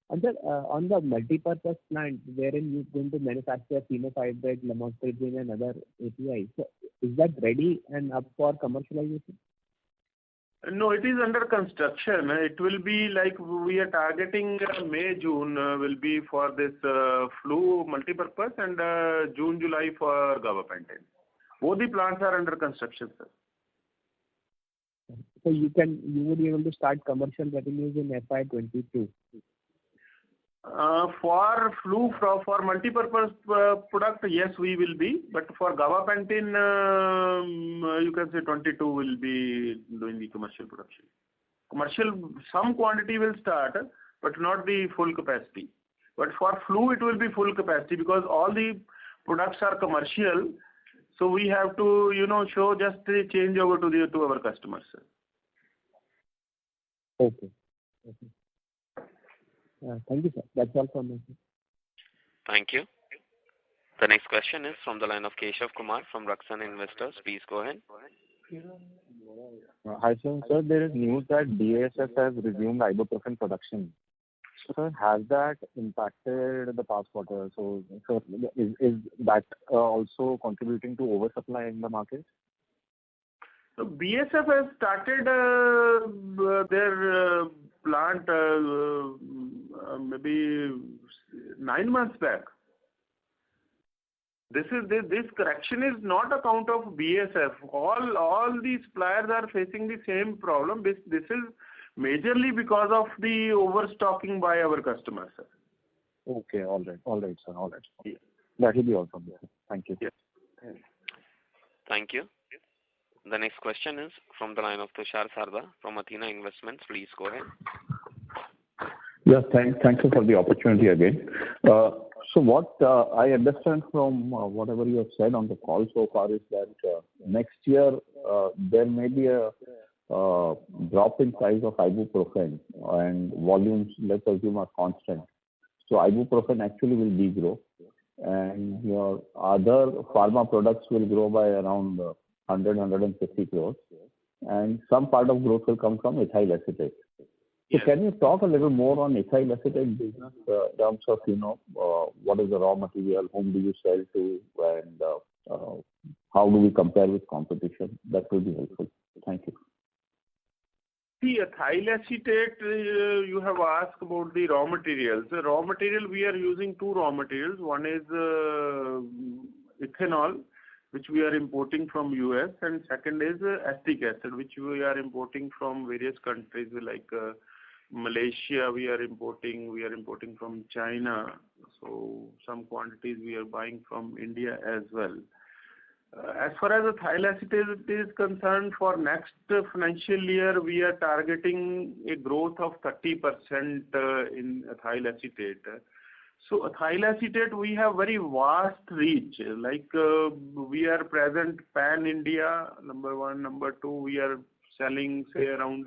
And sir, on the multi-purpose plant, wherein you're going to manufacture phenolphthalein, lamotrigine, and other APIs, so is that ready and up for commercialization? No, it is under construction. It will be like we are targeting May, June will be for this flu multi-purpose, and June, July for gabapentin. Both the plants are under construction, sir. So you would be able to start commercial revenues in FY22. For flu, for multi-purpose product, yes, we will be. But for gabapentin, you can say 22 will be doing the commercial production. Commercial, some quantity will start, but not the full capacity. But for flu, it will be full capacity because all the products are commercial. So we have to, show just the changeover to our customers. Okay. Thank you, sir. That's all from me. Thank you. The next question is from the line of Keshav Kumar from Raksan Investors. Please go ahead. Hi, sir. Sir, there is news that BASF has resumed ibuprofen production. So, sir, has that impacted the past quarter? So, sir, is that also contributing to oversupply in the market? So BASF has started their plant maybe 9 months back. This correction is not account of BASF. All these suppliers are facing the same problem. This is majorly because of the overstocking by our customers, sir. Okay, all right, sir. Yeah. That will be all from me. Thank you. Yes. Thank you. The next question is from the line of Tushar Sarda from Athena Investments. Please go ahead. Yes, thank you for the opportunity again. So what I understand from whatever you have said on the call so far is that next year there may be a drop in price of ibuprofen and volumes, let's assume, are constant. So ibuprofen actually will degrow, and your other pharma products will grow by around 150 crores, and some part of growth will come from ethyl acetate. So can you talk a little more on ethyl acetate business in terms of, what is the raw material, whom do you sell to, and how do we compare with competition? That will be helpful. Thank you. See, ethyl acetate, you have asked about the raw materials. The raw material, we are using two raw materials. One is ethanol, which we are importing from US, and second is acetic acid, which we are importing from various countries like Malaysia. We are importing from China. So some quantities we are buying from India as well. As far as ethyl acetate is concerned, for next financial year, we are targeting a growth of 30% in ethyl acetate. So ethyl acetate, we have very vast reach. Like we are present pan India, number one. Number two, we are selling, say, around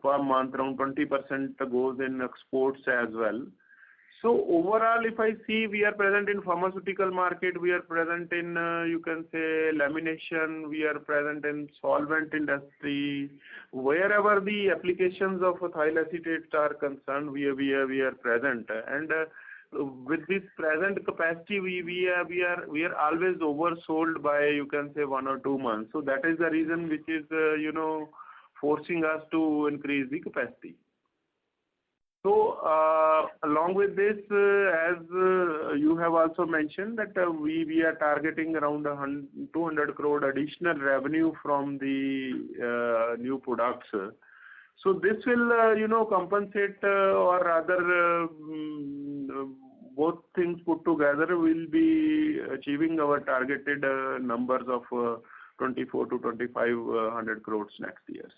per month, around 20% goes in exports as well. So overall, if I see, we are present in pharmaceutical market, we are present in, you can say, lamination, we are present in solvent industry. Wherever the applications of ethyl acetate are concerned, we are present. And with this present capacity, we are always oversold by, you can say, 1 or 2 months. So that is the reason which is, forcing us to increase the capacity. So, along with this, as you have also mentioned that we are targeting around 200 crore additional revenue from the new products. So this will, compensate or rather both things put together will be achieving our targeted numbers of 24 to 2500 crores next year.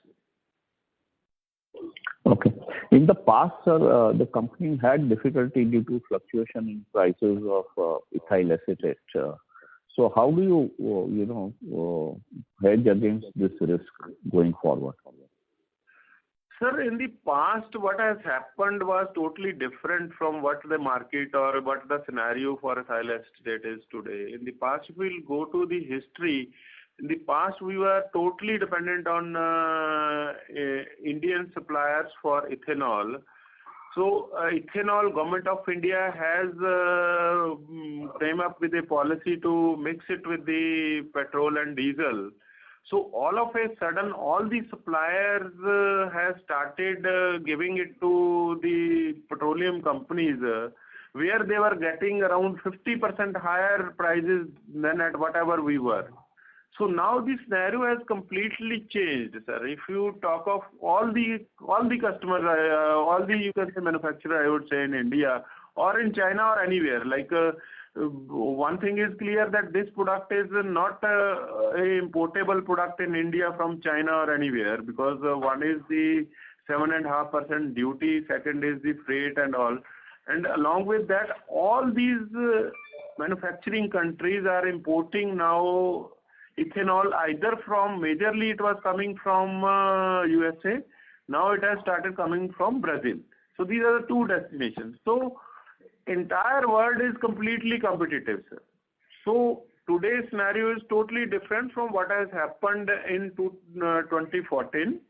Okay. In the past, sir, the company had difficulty due to fluctuation in prices of ethyl acetate. So how do you, hedge against this risk going forward? Sir, in the past, what has happened was totally different from what the market or what the scenario for ethyl acetate is today. In the past, if we'll go to the history, in the past, we were totally dependent on Indian suppliers for ethanol. So, ethanol, Government of India has came up with a policy to mix it with the petrol and diesel. So, all of a sudden, all the suppliers have started giving it to the petroleum companies, where they were getting around 50% higher prices than at whatever we were. So now the scenario has completely changed, sir. If you talk of all the customers, all the you can say manufacturer, I would say in India or in China or anywhere. Like one thing is clear that this product is not a importable product in India from China or anywhere, because one is the 7.5% duty, second is the freight and all, and along with that, all these manufacturing countries are importing now ethanol either from, majorly it was coming from USA, now it has started coming from Brazil. So these are the two destinations. So entire world is completely competitive, sir. So today's scenario is totally different from what has happened in 2014.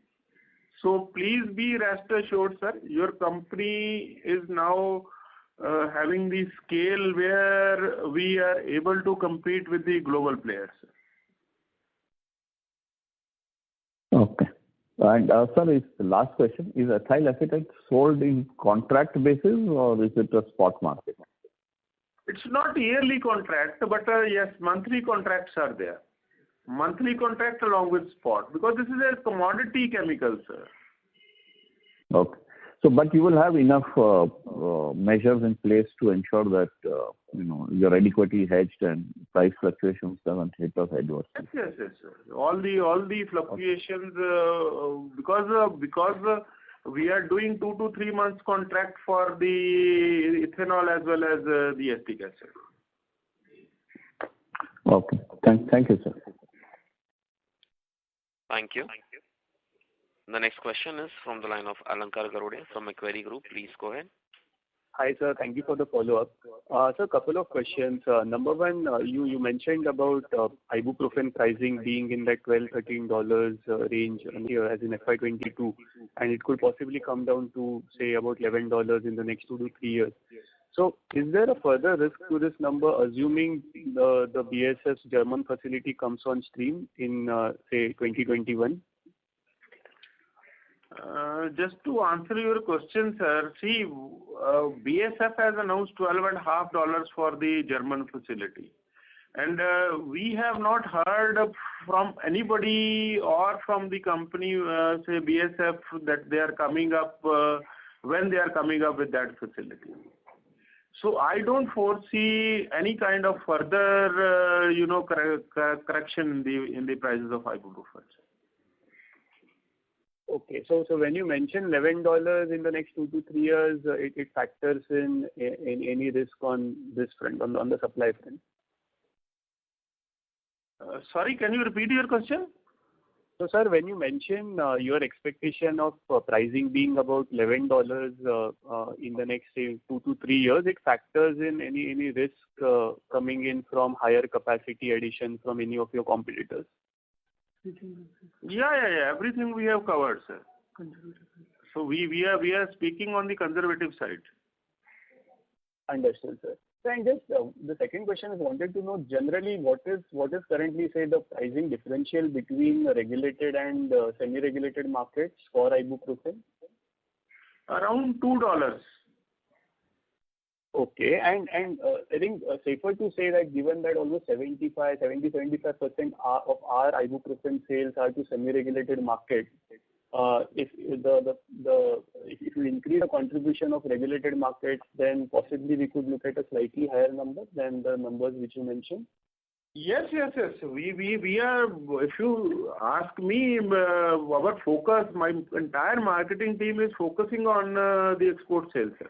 So please be rest assured, sir, your company is now having the scale where we are able to compete with the global players, sir. Okay. And sir, the last question, is ethyl acetate sold in contract basis or is it a spot market? It's not yearly contract, but yes, monthly contracts are there. Monthly contract along with spot, because this is a commodity chemical, sir. Okay. So, but you will have enough measures in place to ensure that you're adequately hedged and price fluctuations doesn't hit us adversely. Yes, sir. All the fluctuations because we are doing 2 to 3 months contract for the ethanol as well as the acetic acid. Okay. Thank you, sir. Thank you. The next question is from the line of Alankar Garude from Macquarie Group. Please go ahead. Hi, sir. Thank you for the follow-up. Sir, a couple of questions. Number one, you mentioned about ibuprofen pricing being in that $12-13 range as in FY22, and it could possibly come down to, say, about $11 in the next 2 to 3 years. So is there a further risk to this number, assuming the BASF's German facility comes on stream in, say, 2021? Just to answer your question, sir, see, BASF has announced $12.50 for the German facility. And we have not heard from anybody or from the company, say BASF, that they are coming up, when they are coming up with that facility. So I don't foresee any kind of further, correction in the prices of ibuprofen. Okay. So when you mention $11 in the next 2 to 3 years, it factors in any risk on this front, on the supply front? Sorry, can you repeat your question? So, sir, when you mention your expectation of pricing being about $11 in the next, say, 2 to 3 years, it factors in any risk coming in from higher capacity addition from any of your competitors? Yeah. Everything we have covered, sir. So we are speaking on the conservative side. Understood, sir. And just the second question is, wanted to know generally what is currently, say, the pricing differential between regulated and semi-regulated markets for ibuprofen? Around $2. Okay. And I think safer to say that given that almost 75% of our ibuprofen sales are to semi-regulated markets, if you increase the contribution of regulated markets, then possibly we could look at a slightly higher number than the numbers which you mentioned. Yes. We are, if you ask me, our focus, my entire marketing team is focusing on the export sales, sir.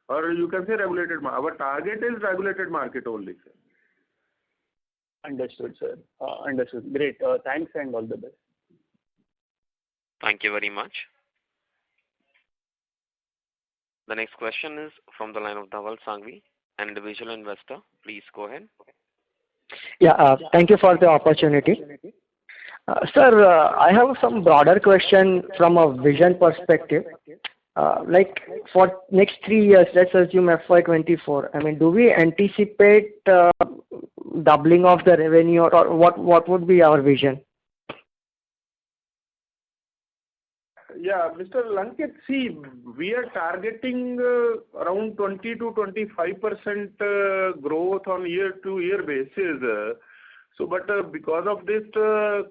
Or you can say regulated market. Our target is regulated market only, sir. Understood, sir. Understood. Great. Thanks and all the best. Thank you very much. The next question is from the line of Dhaval Sangvi, an individual investor. Please go ahead. Yeah, thank you for the opportunity. Sir, I have some broader question from a vision perspective. Like for next 3 years, let's assume FY24. I mean, do we anticipate doubling of the revenue, or what would be our vision? Yeah, Mr. Lankit, see, we are targeting around 20 to 25% growth on year-to-year basis. But because of this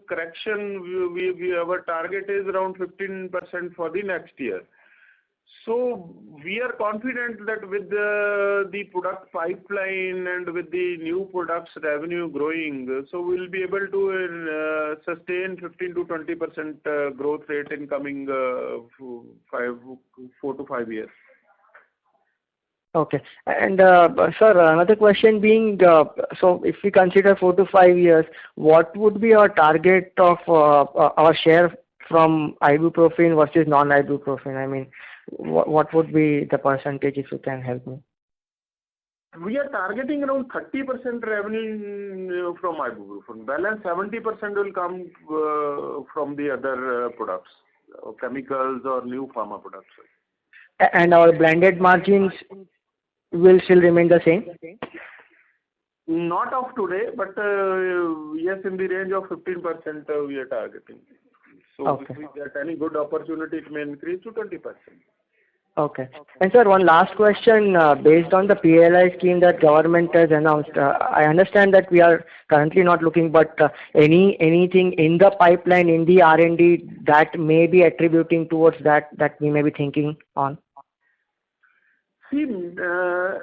correction, our target is around 15% for the next year. So we are confident that with the product pipeline and with the new products revenue growing, so we'll be able to sustain 15 to 20% growth rate in coming 4 to 5 years. Okay. And sir, another question being, so if we consider 4 to 5 years, what would be our target of our share from ibuprofen versus non-ibuprofen? I mean, what would be the percentage, if you can help me? We are targeting around 30% revenue from ibuprofen. Balance 70% will come from the other products, chemicals or new pharma products. And our blended margins will still remain the same? Not of today, but yes, in the range of 15% we are targeting. So okay. If we get any good opportunity, it may increase to 20%. Okay. And sir, one last question. Based on the PLI scheme that government has announced, I understand that we are currently not looking, but anything in the pipeline, in the R&D that may be attributing towards that we may be thinking on? See, the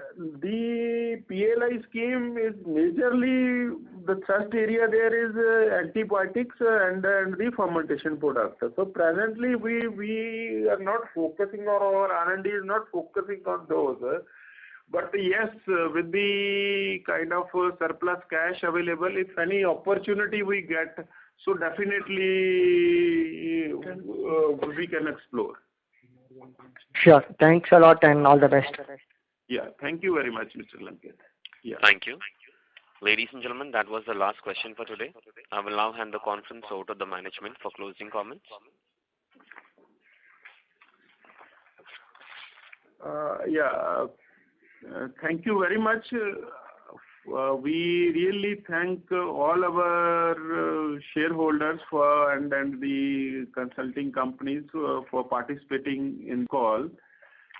PLI scheme is majorly, the thrust area there is antibiotics and the fermentation products. So presently we are not focusing on, our R&D is not focusing on those. But yes, with the kind of surplus cash available, if any opportunity we get, so definitely we can explore. Sure. Thanks a lot and all the best. Yeah. Thank you very much, Mr. Lankit. Yeah. Thank you. Ladies and gentlemen, that was the last question for today. I will now hand the conference over to the management for closing comments. Thank you very much. We really thank all our shareholders and the consulting companies for participating in call.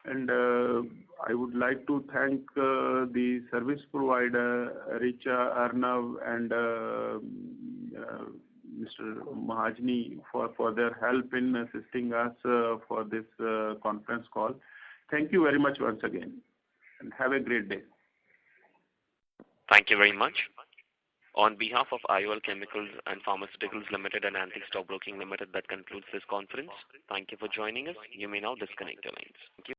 And I would like to thank the service provider, Richa, Arnav, and Mr. Mahajani for their help in assisting us for this conference call. Thank you very much once again, and have a great day. Thank you very much. On behalf of IOL Chemicals and Pharmaceuticals Limited and Antique Stock Broking Limited, that concludes this conference. Thank you for joining us. You may now disconnect your lines. Thank you.